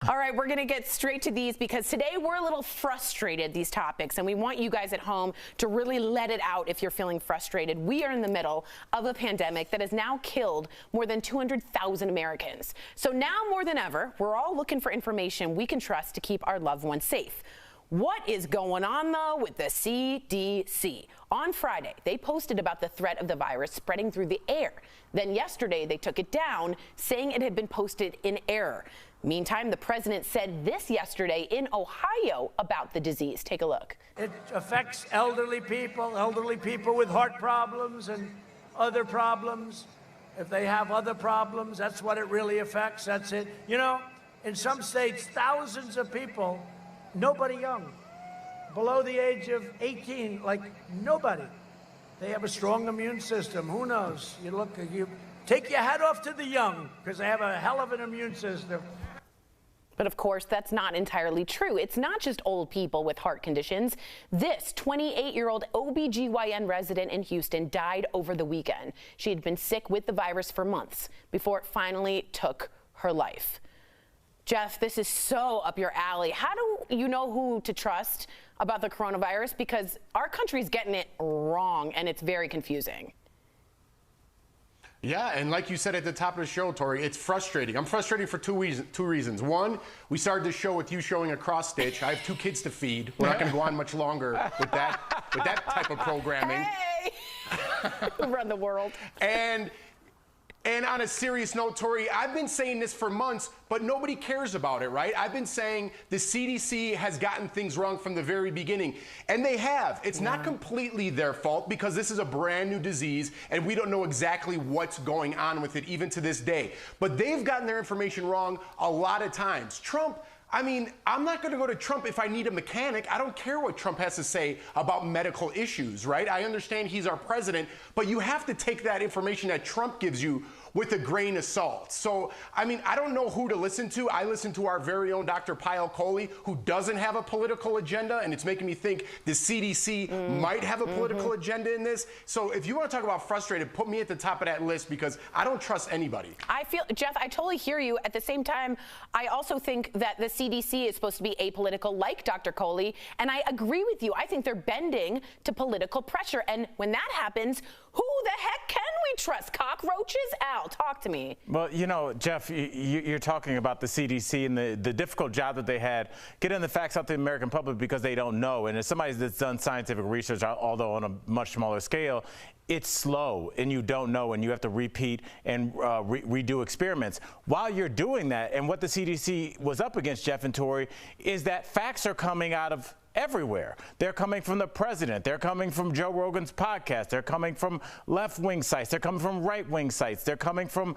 All right, we're going to get straight to these because today we're a little frustrated, these topics, and we want you guys at home to really let it out if you're feeling frustrated. We are in the middle of a pandemic that has now killed more than 200,000 Americans. So now more than ever, we're all looking for information we can trust to keep our loved ones safe. What is going on, though, with the CDC? On Friday, they posted about the threat of the virus spreading through the air. Then yesterday, they took it down, saying it had been posted in error. Meantime, the president said this yesterday in Ohio about the disease. Take a look. It affects elderly people with heart problems and other problems. If they have other problems, that's what it really affects. That's it. You know, in some states, thousands of people, nobody young, below the age of 18, like nobody. They have a strong immune system. Who knows? You take your hat off to the young because they have a hell of an immune system. But of course, that's not entirely true. It's not just old people with heart conditions. This 28-year-old OBGYN resident in Houston died over the weekend. She had been sick with the virus for months before it finally took her life. Jeff, this is so up your alley. How do you know who to trust about the coronavirus? Because our country's getting it wrong, and it's very confusing. Yeah, and like you said at the top of the show, Tori, it's frustrating. I'm frustrated for two reasons. One, we started the show with you showing a cross stitch. I have 2 kids to feed. We're not going to go on much longer with that type of programming. Hey! Run the world. And on a serious note, Tori, I've been saying this for months, but nobody cares about it, right? I've been saying the CDC has gotten things wrong from the very beginning, and they have. It's not completely their fault because this is a brand new disease, and we don't know exactly what's going on with it even to this day. But they've gotten their information wrong a lot of times. Trump, I mean, I'm not going to go to Trump if I need a mechanic. I don't care what Trump has to say about medical issues, right? I understand he's our president, but you have to take that information that Trump gives you with a grain of salt. So, I mean, I don't know who to listen to. I listen to our very own Dr. Payal Kohli, who doesn't have a political agenda, and it's making me think the CDC might have a political agenda in this. So if you want to talk about frustrated, put me at the top of that list because I don't trust anybody. Jeff, I totally hear you. At the same time, I also think that the CDC is supposed to be apolitical, like Dr. Kohli, and I agree with you. I think they're bending to political pressure, and when that happens, who the heck can we trust? Cockroaches? Al, talk to me. Well, you know, Jeff, you're talking about the CDC and the difficult job that they had getting the facts out to the American public because they don't know. And as somebody that's done scientific research, although on a much smaller scale, it's slow and you don't know and you have to repeat and redo experiments. While you're doing that, and what the CDC was up against, Jeff and Tori, is that facts are coming out of everywhere. They're coming from the president. They're coming from Joe Rogan's podcast. They're coming from left-wing sites. They're coming from right-wing sites. They're coming from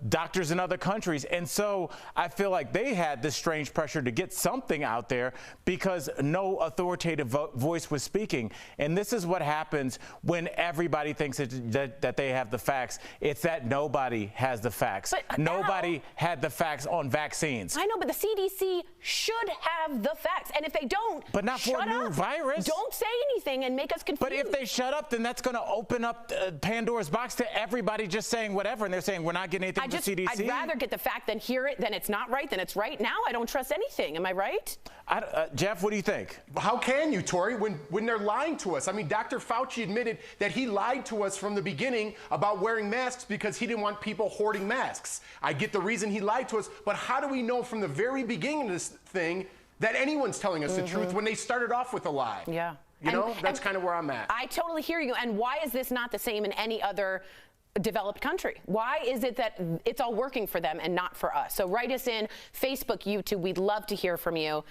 doctors in other countries. And so I feel like they had this strange pressure to get something out there because no authoritative voice was speaking. And this is what happens when everybody thinks that they have the facts. It's that nobody has the facts. But, nobody had the facts on vaccines. I know, but the CDC should have the facts. And if they don't, but not for a new virus. Don't say anything and make us confused. But if they shut up, then that's going to open up Pandora's box to everybody just saying whatever. And they're saying, we're not getting anything from the CDC. I'd rather get the fact than hear it, then it's not right, then it's right. Now I don't trust anything. Am I right? Jeff, what do you think? How can you, Tori, when they're lying to us? I mean, Dr. Fauci admitted that he lied to us from the beginning about wearing masks because he didn't want people hoarding masks. I get the reason he lied to us, but how do we know from the very beginning of this thing that anyone's telling us the truth when they started off with a lie? Yeah. You know, that's kind of where I'm at. I totally hear you. And why is this not the same in any other developed country? Why is it that it's all working for them and not for us? So write us in, Facebook, YouTube. We'd love to hear from you.